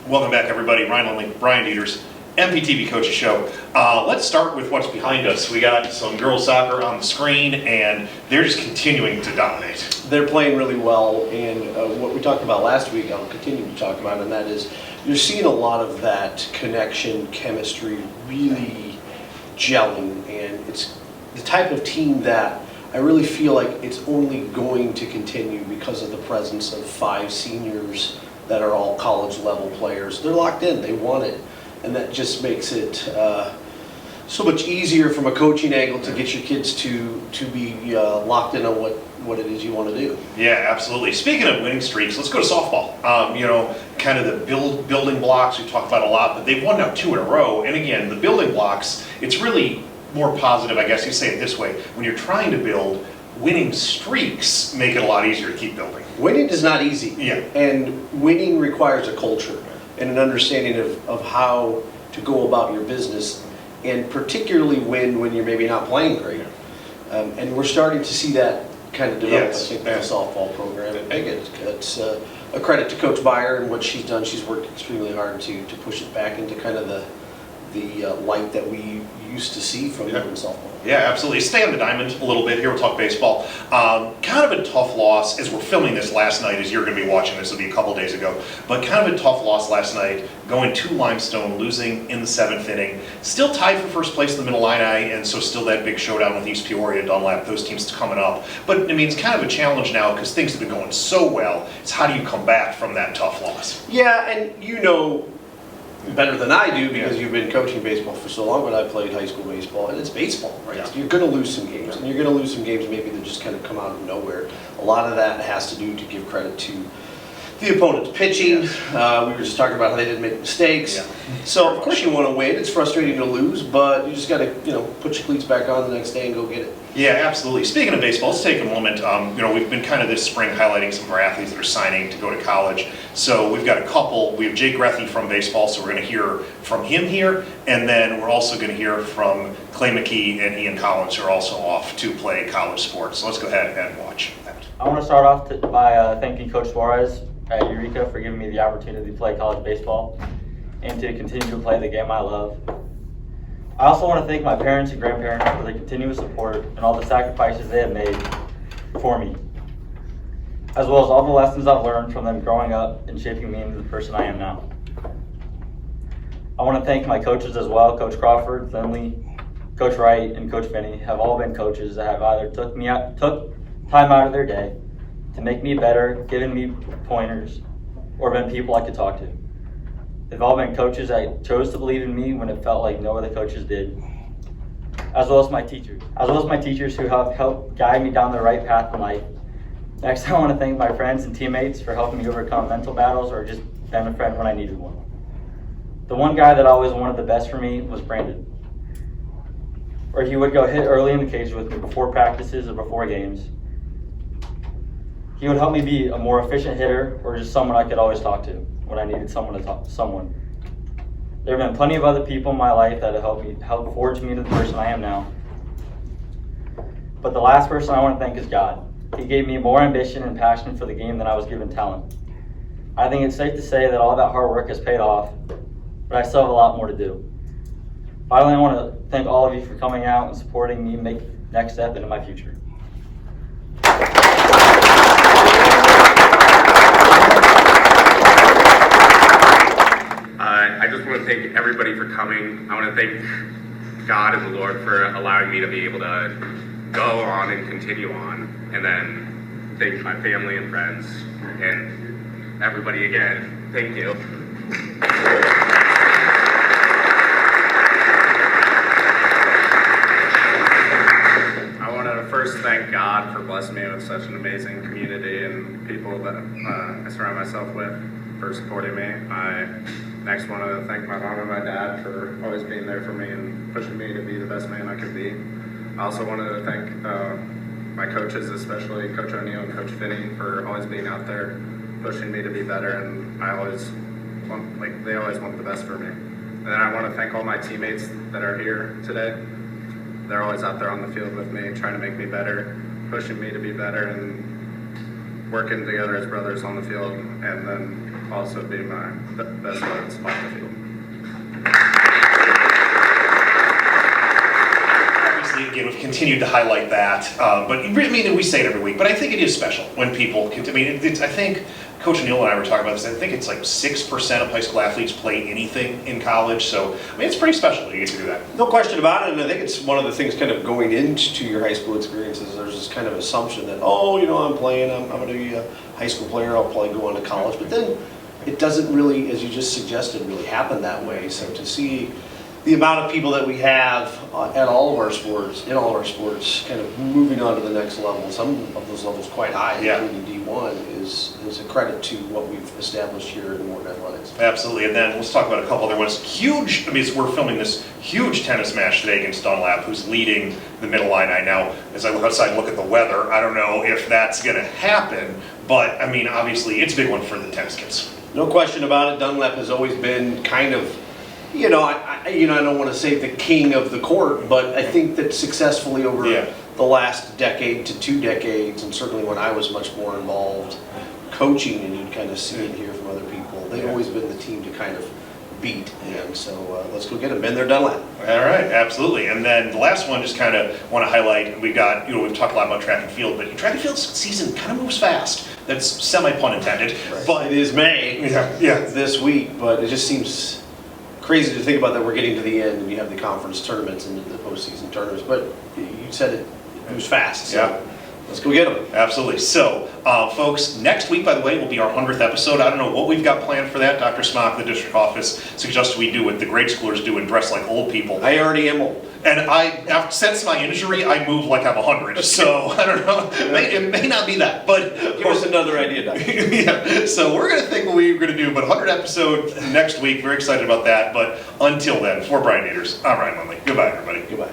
Welcome back, everybody. Ryan Lindley, Brian Dieters, MPTV Coaches Show. Let's start with what's behind us. We got some girls soccer on the screen, and they're just continuing to dominate. They're playing really well, and what we talked about last week, I'll continue to talk about, and that is you're seeing a lot of that connection, chemistry, really gelling, and it's the type of team that I really feel like it's only going to continue because of the presence of 5 seniors that are all college level players. They're locked in, they want it, and that just makes it so much easier from a coaching angle to get your kids to be locked in on what it is you want to do. Yeah, absolutely. Speaking of winning streaks, let's go to softball. Kind of the building blocks we talked about a lot, but they've won now 2 in a row. And again, the building blocks, it's really more positive, I guess you say it this way. When you're trying to build, winning streaks make it a lot easier to keep building. Winning is not easy. Yeah. And winning requires a culture and an understanding of how to go about your business, and particularly when you're maybe not playing great. And we're starting to see that kind of develop, Yes. I think, with the softball program. And it's a credit to Coach Beyer and what she's done. She's worked extremely hard to push it back into kind of the light that we used to see from women's softball. Yeah, absolutely. Stay on the diamond a little bit here. We'll talk baseball. Kind of a tough loss as we're filming this last night, as you're going to be watching this. It'll be a couple days ago. But kind of a tough loss last night, going to Limestone, losing in the 7th inning. Still tied for first place in the Middle Illini, and so still that big showdown with East Peoria, Dunlap, those teams coming up. But I mean, it's kind of a challenge now because things have been going so well. It's how do you come back from that tough loss? Yeah, and you know better than I do because you've been coaching baseball for so long, but I played high school baseball, and it's baseball, right? Yeah. So you're going to lose some games, and you're going to lose some games maybe that just kind of come out of nowhere. A lot of that has to do to give credit to the opponent's pitching. We were just talking about how they didn't make mistakes. Yeah. So of course you want to win. It's frustrating to lose, but you just got to put your cleats back on the next day and go get it. Yeah, absolutely. Speaking of baseball, let's take a moment. We've been kind of this spring highlighting some of our athletes that are signing to go to college. So we've got a couple. We have Jake Grethy from baseball, so we're going to hear from him here. And then we're also going to hear from Clay McKee and Ian Collins, who are also off to play college sports. So let's go ahead and watch that. I want to start off by thanking Coach Suarez at Eureka for giving me the opportunity to play college baseball and to continue to play the game I love. I also want to thank my parents and grandparents for their continuous support and all the sacrifices they have made for me, as well as all the lessons I've learned from them growing up and shaping me into the person I am now. I want to thank my coaches as well. Coach Crawford, Lindley, Coach Wright, and Coach Finney have all been coaches that have either took time out of their day to make me better, given me pointers, or been people I could talk to. They've all been coaches that chose to believe in me when it felt like no other coaches did, as well as my teachers who have helped guide me down the right path in life. Next, I want to thank my friends and teammates for helping me overcome mental battles or just been a friend when I needed one. The one guy that always wanted the best for me was Brandon, or he would go hit early in the cage with me before practices or before games. He would help me be a more efficient hitter or just someone I could always talk to when I needed someone to talk to someone. There have been plenty of other people in my life that have helped forge me into the person I am now. But the last person I want to thank is God. He gave me more ambition and passion for the game than I was given talent. I think it's safe to say that all that hard work has paid off, but I still have a lot more to do. Finally, I want to thank all of you for coming out and supporting me make the next step into my future. I just want to thank everybody for coming. I want to thank God and the Lord for allowing me to be able to go on and continue on. And then thank my family and friends and everybody again. Thank you. I want to first thank God for blessing me with such an amazing community and people that I surround myself with for supporting me. I next want to thank my mom and my dad for always being there for me and pushing me to be the best man I could be. I also wanted to thank my coaches, especially Coach O'Neill and Coach Finney, for always being out there pushing me to be better, and they always want the best for me. And then I want to thank all my teammates that are here today. They're always out there on the field with me, trying to make me better, pushing me to be better, and working together as brothers on the field. And then also be my best words off the field. Obviously, again, we've continued to highlight that, but I mean, we say it every week, but I think it is special when people can, I mean, I think Coach Neal and I were talking about this, I think it's like 6% of high school athletes play anything in college, so, I mean, it's pretty special that you get to do that. No question about it, and I think it's one of the things kind of going into your high school experiences, there's this kind of assumption that, oh, you know, I'm playing, I'm going to be a high school player, I'll probably go on to college, but then it doesn't really, as you just suggested, really happen that way. So to see the amount of people that we have at all of our sports, in all of our sports, kind of moving on to the next level, some of those levels quite high, Yeah. including D1, is a credit to what we've established here in Morton Athletics. Absolutely, and then let's talk about a couple other ones. Huge, I mean, we're filming this huge tennis match today against Dunlap, who's leading the middle line. I now, as I look outside and look at the weather, I don't know if that's going to happen, but I mean, obviously, it's a big one for the tennis kids. No question about it. Dunlap has always been kind of, you know, I don't want to say the king of the court, but I think that successfully over Yeah. the last decade to 2 decades, and certainly when I was much more involved coaching, and you'd kind of see it here from other people, they've Yeah. always been the team to kind of beat. And so let's go get them. Been there, Dunlap. All right, absolutely. And then the last one, just kind of want to highlight, we got, we've talked a lot about track and field, but track and field season kind of moves fast. That's semi-pun intended. But it is May Yeah. this week, but it just seems crazy to think about that we're getting to the end and you have the conference tournaments and the postseason tournaments. But you said it moves fast. So Yeah. let's go get them. Absolutely. So, folks, next week, by the way, will be our 100th episode. I don't know what we've got planned for that. Dr. Smock, the district office, suggested we do what the grade schoolers do and dress like old people. I already am old. And since my injury, I move like I'm 100. So, I don't know. It may not be that, but Give us another idea, Doctor. yeah. So we're going to think what we're going to do, but 100 episode next week. Very excited about that. But until then, for Brian Dieters, I'm Ryan Lindley. Goodbye, everybody. Goodbye.